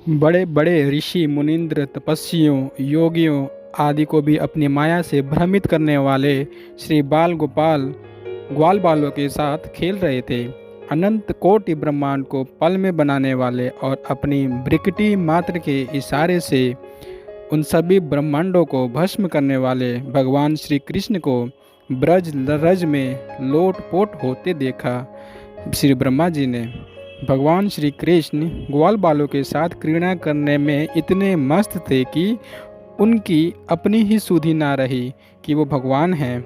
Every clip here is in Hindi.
बड़े बड़े ऋषि मुनिंद्र तपस्वियों योगियों आदि को भी अपनी माया से भ्रमित करने वाले श्री बाल गोपाल ग्वाल बालों के साथ खेल रहे थे। अनंत कोटि ब्रह्मांड को पल में बनाने वाले और अपनी ब्रिकटी मात्र के इशारे से उन सभी ब्रह्मांडों को भस्म करने वाले भगवान श्री कृष्ण को ब्रज रज में लोटपोट होते देखा। श्री ब्रह्मा जी ने भगवान श्री कृष्ण ग्वाल बालों के साथ क्रीड़ा करने में इतने मस्त थे कि उनकी अपनी ही सुधि ना रही कि वो भगवान हैं।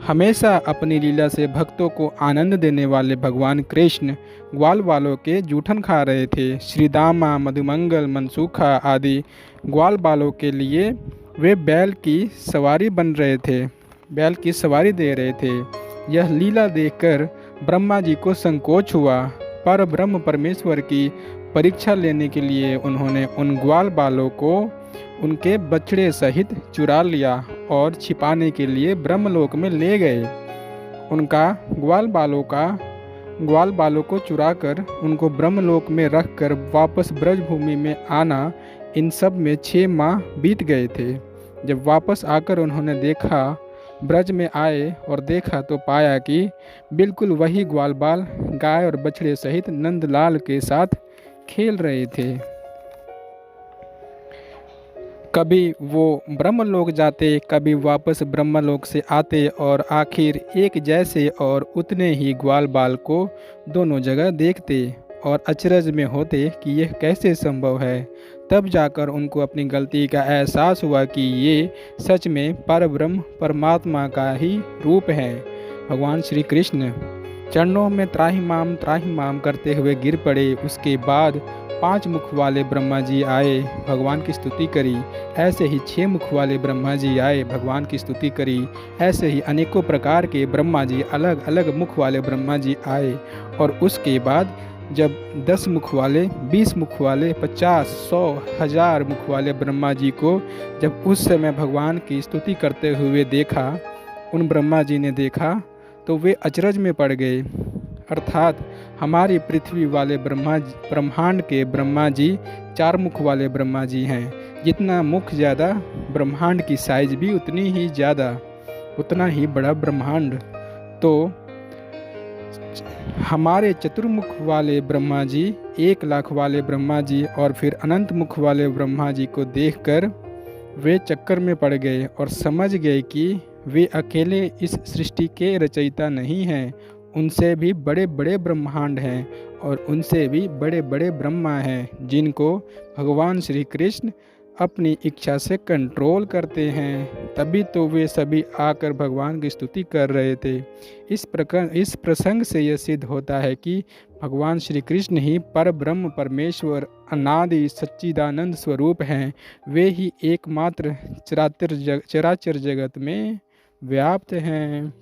हमेशा अपनी लीला से भक्तों को आनंद देने वाले भगवान कृष्ण ग्वाल बालों के जूठन खा रहे थे। श्री दामा मधुमंगल मनसूखा आदि ग्वाल बालों के लिए वे बैल की सवारी बन रहे थे, बैल की सवारी दे रहे थे। यह लीला देखकर ब्रह्मा जी को संकोच हुआ, पर ब्रह्म परमेश्वर की परीक्षा लेने के लिए उन्होंने उन ग्वाल बालों को उनके बछड़े सहित चुरा लिया और छिपाने के लिए ब्रह्मलोक में ले गए। उनका ग्वाल बालों को चुराकर उनको ब्रह्मलोक में रखकर वापस ब्रजभूमि में आना, इन सब में 6 माह बीत गए थे। जब वापस आकर उन्होंने देखा, ब्रज में आए और देखा तो पाया कि बिल्कुल वही ग्वाल बाल गाय और बछड़े सहित नंदलाल के साथ खेल रहे थे। कभी वो ब्रह्मलोक जाते, कभी वापस ब्रह्मलोक से आते और आखिर एक जैसे और उतने ही ग्वाल बाल को दोनों जगह देखते और अचरज में होते कि यह कैसे संभव है। तब जाकर उनको अपनी गलती का एहसास हुआ कि ये सच में परब्रह्म परमात्मा का ही रूप है। भगवान श्री कृष्ण चरणों में त्राहिमाम करते हुए गिर पड़े। उसके बाद 5 मुख वाले ब्रह्मा जी आए, भगवान की स्तुति करी। ऐसे ही 6 मुख वाले ब्रह्मा जी आए, भगवान की स्तुति करी। ऐसे ही अनेकों प्रकार के ब्रह्मा जी, अलग अलग मुख वाले ब्रह्मा जी आए। और उसके बाद जब 10 मुख वाले, 20 मुख वाले, 50, 100, 1000 मुख वाले ब्रह्मा जी को जब उस समय भगवान की स्तुति करते हुए देखा, उन ब्रह्मा जी ने देखा तो वे अचरज में पड़ गए। अर्थात हमारी पृथ्वी वाले ब्रह्मांड के ब्रह्मा जी 4 मुख वाले ब्रह्मा जी हैं। जितना मुख ज़्यादा, ब्रह्मांड की साइज भी उतनी ही ज़्यादा, उतना ही बड़ा ब्रह्मांड। तो हमारे चतुर्मुख वाले ब्रह्मा जी, 1 लाख वाले ब्रह्मा जी और फिर अनंत मुख वाले ब्रह्मा जी को देखकर वे चक्कर में पड़ गए और समझ गए कि वे अकेले इस सृष्टि के रचयिता नहीं हैं। उनसे भी बड़े बड़े ब्रह्मांड हैं और उनसे भी बड़े बड़े ब्रह्मा हैं, जिनको भगवान श्री कृष्ण अपनी इच्छा से कंट्रोल करते हैं। तभी तो वे सभी आकर भगवान की स्तुति कर रहे थे। इस प्रसंग से यह सिद्ध होता है कि भगवान श्री कृष्ण ही परब्रह्म परमेश्वर अनादि सच्चिदानंद स्वरूप हैं। वे ही एकमात्र चराचर जगत में व्याप्त हैं।